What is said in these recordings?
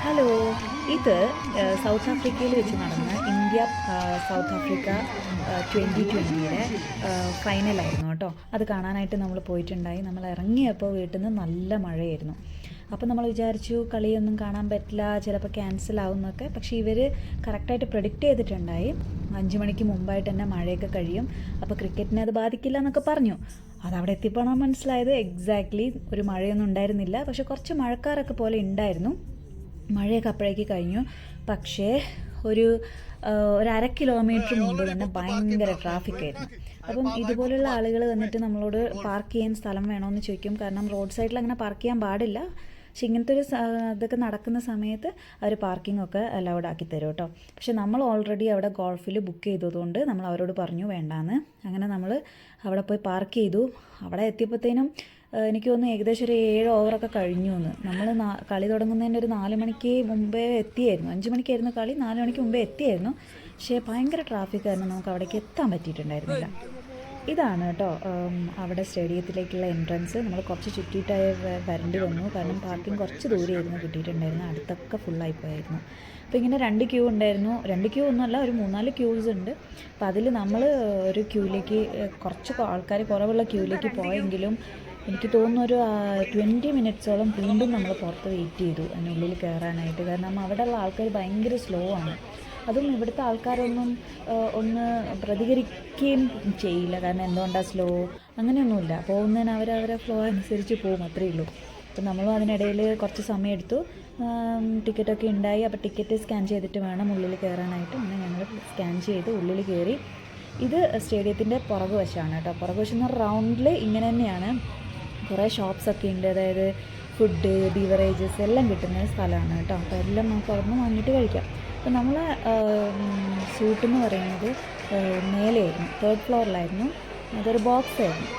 Hello, ഇത് south ആഫ്രിക്കയിൽ വെച്ച് നടന്ന ഇന്ത്യ സൗത്ത് ആഫ്രിക്ക 2020-യുടെ ഫൈനലായിരുന്നു കേട്ടോ. അത് കാണാനായിട്ട് നമ്മൾ പോയിട്ടുണ്ടായി. നമ്മൾ ഇറങ്ങിയപ്പോൾ വീട്ടിൽ നിന്ന് നല്ല മഴയായിരുന്നു. അപ്പോൾ നമ്മൾ വിചാരിച്ചു കളിയൊന്നും കാണാൻ പറ്റില്ല, ചിലപ്പോൾ ക്യാൻസൽ ആവുമെന്നൊക്കെ. പക്ഷേ ഇവർ കറക്റ്റായിട്ട് പ്രെഡിക്റ്റ് ചെയ്തിട്ടുണ്ടായി 5 മണിക്ക് മുമ്പായിട്ട് തന്നെ മഴയൊക്കെ കഴിയും, അപ്പോൾ ക്രിക്കറ്റിനെ അത് ബാധിക്കില്ല എന്നൊക്കെ പറഞ്ഞു. അതവിടെ എത്തിയപ്പോഴാണ് മനസ്സിലായത് എക്സാക്ട്ലി ഒരു മഴയൊന്നും ഉണ്ടായിരുന്നില്ല. പക്ഷേ കുറച്ച് മഴക്കാരൊക്കെ പോലെ ഉണ്ടായിരുന്നു. മഴയൊക്കെ അപ്പോഴേക്ക് കഴിഞ്ഞു. പക്ഷേ ഒരു 1/2 കിലോമീറ്റർ മുമ്പ് തന്നെ ഭയങ്കര ട്രാഫിക്കായിരുന്നു. അപ്പം ഇതുപോലുള്ള ആളുകൾ വന്നിട്ട് നമ്മളോട് പാർക്ക് ചെയ്യാൻ സ്ഥലം വേണമെന്ന് ചോദിക്കും. കാരണം റോഡ് സൈഡിൽ അങ്ങനെ പാർക്ക് ചെയ്യാൻ പാടില്ല. പക്ഷെ ഇങ്ങനത്തെ ഒരു ഇതൊക്കെ നടക്കുന്ന സമയത്ത് അവർ പാർക്കിംഗ് ഒക്കെ അലൗഡ് ആക്കി തരും കേട്ടോ. പക്ഷെ നമ്മൾ ഓൾറെഡി അവിടെ ഗോൾഫിൽ ബുക്ക് ചെയ്തതുകൊണ്ട് നമ്മൾ അവരോട് പറഞ്ഞു വേണ്ടാന്ന്. അങ്ങനെ നമ്മൾ അവിടെ പോയി പാർക്ക് ചെയ്തു. അവിടെ എത്തിയപ്പോഴത്തേനും എനിക്ക് തോന്നുന്നു ഏകദേശം ഒരു 7 ഓവറൊക്കെ കഴിഞ്ഞു എന്ന്. നമ്മൾ കളി തുടങ്ങുന്നതിൻ്റെ ഒരു 4 മണിക്ക് മുമ്പേ എത്തിയായിരുന്നു. 5 മണിക്കായിരുന്നു കളി, 4 മണിക്ക് മുമ്പേ എത്തിയായിരുന്നു. പക്ഷേ ഭയങ്കര ട്രാഫിക്കായിരുന്നു, നമുക്ക് അവിടേക്ക് എത്താൻ പറ്റിയിട്ടുണ്ടായിരുന്നില്ല. ഇതാണ് കേട്ടോ അവിടെ സ്റ്റേഡിയത്തിലേക്കുള്ള എൻട്രൻസ്. നമ്മൾ കുറച്ച് ചുറ്റിയിട്ടായി വരേണ്ടി വന്നു, കാരണം പാർക്കിംഗ് കുറച്ച് ദൂരെയായിരുന്നു കിട്ടിയിട്ടുണ്ടായിരുന്നു. അടുത്തൊക്കെ ഫുള്ളായിപ്പോയായിരുന്നു. അപ്പോൾ ഇങ്ങനെ 2 ക്യൂ ഉണ്ടായിരുന്നു. 2 ക്യൂ ഒന്നുമല്ല, ഒരു 3-4 ക്യൂസ് ഉണ്ട്. അപ്പോൾ അതിൽ നമ്മൾ ഒരു ക്യൂവിലേക്ക്, കുറച്ച് ആൾക്കാർ കുറവുള്ള ക്യൂവിലേക്ക് പോയെങ്കിലും എനിക്ക് തോന്നുന്നു ഒരു 20 മിനിറ്റ്സോളം വീണ്ടും നമ്മൾ പുറത്ത് വെയിറ്റ് ചെയ്തു അതിനുള്ളിൽ കയറാനായിട്ട്. കാരണം അവിടെയുള്ള ആൾക്കാർ ഭയങ്കര സ്ലോ ആണ്. അതും ഇവിടുത്തെ ആൾക്കാരൊന്നും ഒന്ന് പ്രതികരിക്കുകയും ചെയ്യില്ല. കാരണം എന്തുകൊണ്ടാണ് സ്ലോ അങ്ങനെയൊന്നുമില്ല. പോകുന്നതിന് അവരവരെ ഫ്ലോ അനുസരിച്ച് പോകും, അത്രയേ ഉള്ളൂ. അപ്പോൾ നമ്മളും അതിനിടയിൽ കുറച്ച് സമയം എടുത്തു. ടിക്കറ്റൊക്കെ ഉണ്ടായി. അപ്പോൾ ടിക്കറ്റ് സ്കാൻ ചെയ്തിട്ട് വേണം ഉള്ളിൽ കയറാനായിട്ട്. അങ്ങനെ ഞങ്ങൾ സ്കാൻ ചെയ്ത് ഉള്ളിൽ കയറി. ഇത് സ്റ്റേഡിയത്തിൻ്റെ പുറകുവശമാണ് കേട്ടോ. പുറകുവശം എന്ന് പറഞ്ഞാൽ റൗണ്ടിൽ ഇങ്ങനെ തന്നെയാണ്. കുറേ ഷോപ്സൊക്കെ ഉണ്ട്, അതായത് ഫുഡ്, ബീവറേജസ് എല്ലാം കിട്ടുന്ന സ്ഥലമാണ് കേട്ടോ. അപ്പോൾ എല്ലാം നമുക്ക് അവിടെ നിന്ന് വാങ്ങിയിട്ട് കഴിക്കാം. അപ്പോൾ നമ്മളെ സൂട്ടെന്ന് പറയുന്നത് മേലെയായിരുന്നു, 3rd ഫ്ലോറിലായിരുന്നു. അതൊരു ബോക്സ് ആയിരുന്നു.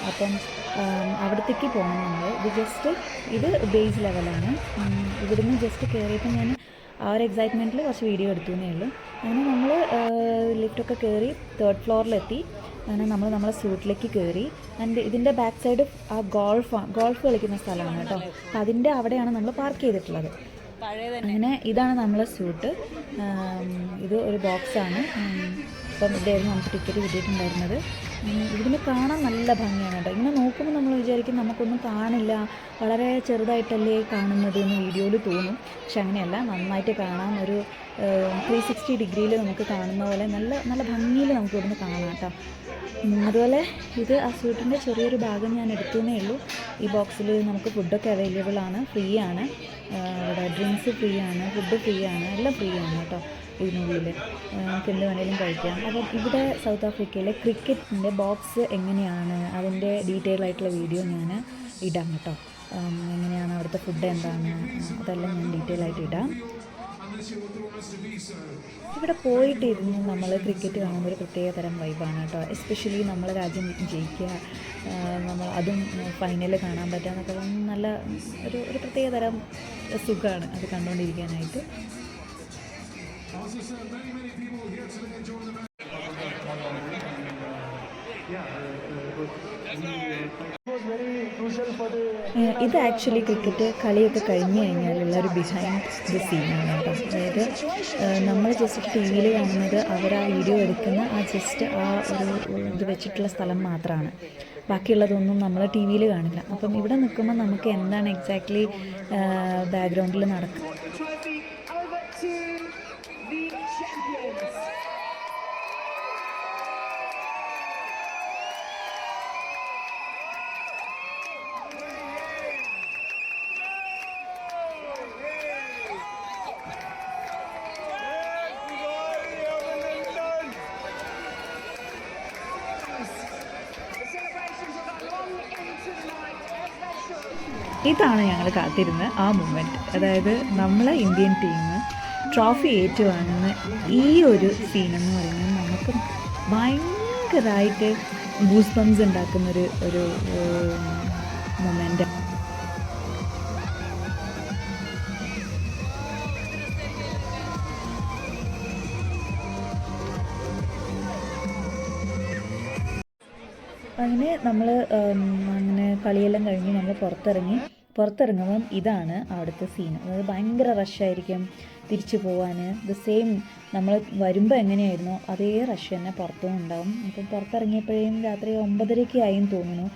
അപ്പം അവിടത്തേക്ക് പോകണം നമ്മൾ. ഇത് ബേസ് ലെവലാണ്. ഇവിടുന്ന് ജസ്റ്റ് കയറിയപ്പോൾ ഞാൻ ആ ഒരു എക്സൈറ്റ്മെൻറ്റിൽ കുറച്ച് വീഡിയോ എടുത്തു എന്നേ ഉള്ളൂ. അങ്ങനെ നമ്മൾ ലിഫ്റ്റൊക്കെ കയറി 3rd ഫ്ലോറിലെത്തി. അങ്ങനെ നമ്മൾ നമ്മളെ സൂട്ടിലേക്ക് കയറി. ആൻഡ് ഇതിൻ്റെ ബാക്ക് സൈഡ് ആ ഗോൾഫ് കളിക്കുന്ന സ്ഥലമാണ് കേട്ടോ. അപ്പം അതിൻ്റെ അവിടെയാണ് നമ്മൾ പാർക്ക് ചെയ്തിട്ടുള്ളത്. അങ്ങനെ ഇതാണ് നമ്മളെ സൂട്ട്. ഇത് ഒരു ബോക്സാണ്. അപ്പം ഇതായിരുന്നു നമുക്ക് ടിക്കറ്റ് കിട്ടിയിട്ടുണ്ടായിരുന്നത്. ഇതിന് കാണാൻ നല്ല ഭംഗിയാണ് കേട്ടോ. ഇങ്ങനെ നോക്കുമ്പോൾ നമ്മൾ വിചാരിക്കും നമുക്കൊന്നും കാണില്ല, വളരെ ചെറുതായിട്ടല്ലേ കാണുന്നത് എന്ന് വീഡിയോയിൽ തോന്നും. പക്ഷെ അങ്ങനെയല്ല, നന്നായിട്ട് കാണാം. ഒരു 360 ഡിഗ്രിയിൽ നമുക്ക് കാണുന്ന പോലെ നല്ല നല്ല ഭംഗിയിൽ നമുക്ക് ഇവിടുന്ന് കാണാം കേട്ടോ. അതുപോലെ ഇത് ആ സ്വീറ്റിൻ്റെ ചെറിയൊരു ഭാഗം ഞാൻ എടുത്തേ ഉള്ളൂ. ഈ ബോക്സിൽ നമുക്ക് ഫുഡൊക്കെ അവൈലബിൾ ആണ്, ഫ്രീ ആണ്. ഇവിടെ ഡ്രിങ്ക്സ് ഫ്രീ ആണ്, ഫുഡ് ഫ്രീ ആണ്, എല്ലാം ഫ്രീ ആണ് കേട്ടോ. ഇതിനുള്ളിൽ നമുക്ക് എന്ത് വേണമെങ്കിലും കഴിക്കാം. അപ്പം ഇവിടെ സൗത്ത് ആഫ്രിക്കയിലെ ക്രിക്കറ്റിൻ്റെ ബോക്സ് എങ്ങനെയാണ്, അതിൻ്റെ ഡീറ്റെയിൽ ആയിട്ടുള്ള വീഡിയോ ഞാൻ ഇടാം കേട്ടോ. എങ്ങനെയാണ് അവിടുത്തെ ഫുഡ് എന്താണ്, അതെല്ലാം ഞാൻ ഡീറ്റെയിൽ ആയിട്ട് ഇടാം. ഇവിടെ പോയിട്ടിരുന്ന് നമ്മൾ ക്രിക്കറ്റ് കാണുമ്പോൾ ഒരു പ്രത്യേക തരം വൈബാണ് കേട്ടോ. എസ്പെഷ്യലി നമ്മളെ രാജ്യം ജയിക്കുക, നമ്മൾ അതും ഫൈനൽ കാണാൻ പറ്റുക എന്നൊക്കെ നല്ല ഒരു പ്രത്യേക തരം സുഖമാണ് അത് കണ്ടുകൊണ്ടിരിക്കാനായിട്ട്. ഇത് ആക്ച്വലി ക്രിക്കറ്റ് കളിയൊക്കെ കഴിഞ്ഞ് കഴിഞ്ഞാലുള്ള ഒരു ബിഹൈൻഡ് ദി സീനാണ് കേട്ടോ. അതായത് നമ്മൾ ജസ്റ്റ് ടി വിയിൽ കാണുന്നത് അവർ ആ വീഡിയോ എടുക്കുന്ന ആ ജസ്റ്റ് ആ ഒരു ഇത് വെച്ചിട്ടുള്ള സ്ഥലം മാത്രമാണ്. ബാക്കിയുള്ളതൊന്നും നമ്മൾ ടി വിയിൽ കാണില്ല. അപ്പം ഇവിടെ നിൽക്കുമ്പോൾ നമുക്ക് എന്താണ് എക്സാക്ട്ലി ബാക്ക്ഗ്രൗണ്ടിൽ നടക്കുക. ഇതാണ് ഞങ്ങൾ കാത്തിരുന്ന ആ മൊമെൻറ്റ്. അതായത് നമ്മളെ ഇന്ത്യൻ ടീം ട്രോഫി ഏറ്റുവാങ്ങുന്ന ഈ ഒരു സീനെന്ന് പറയുന്നത് നമുക്ക് ഭയങ്കരമായിട്ട് ഗൂസ് ബംസ് ഉണ്ടാക്കുന്നൊരു മൊമെൻ്റ്. അങ്ങനെ നമ്മൾ അങ്ങനെ കളിയെല്ലാം കഴിഞ്ഞ് നമ്മൾ പുറത്തിറങ്ങി. പുറത്തിറങ്ങുമ്പം ഇതാണ് അവിടുത്തെ സീൻ. അതായത് ഭയങ്കര റഷായിരിക്കും തിരിച്ചു പോകാൻ. സെയിം നമ്മൾ വരുമ്പോൾ എങ്ങനെയായിരുന്നോ അതേ റഷ് തന്നെ പുറത്തും ഉണ്ടാവും. അപ്പം പുറത്തിറങ്ങിയപ്പോഴേയും രാത്രി 9:30 ആയെന്ന് തോന്നുന്നു.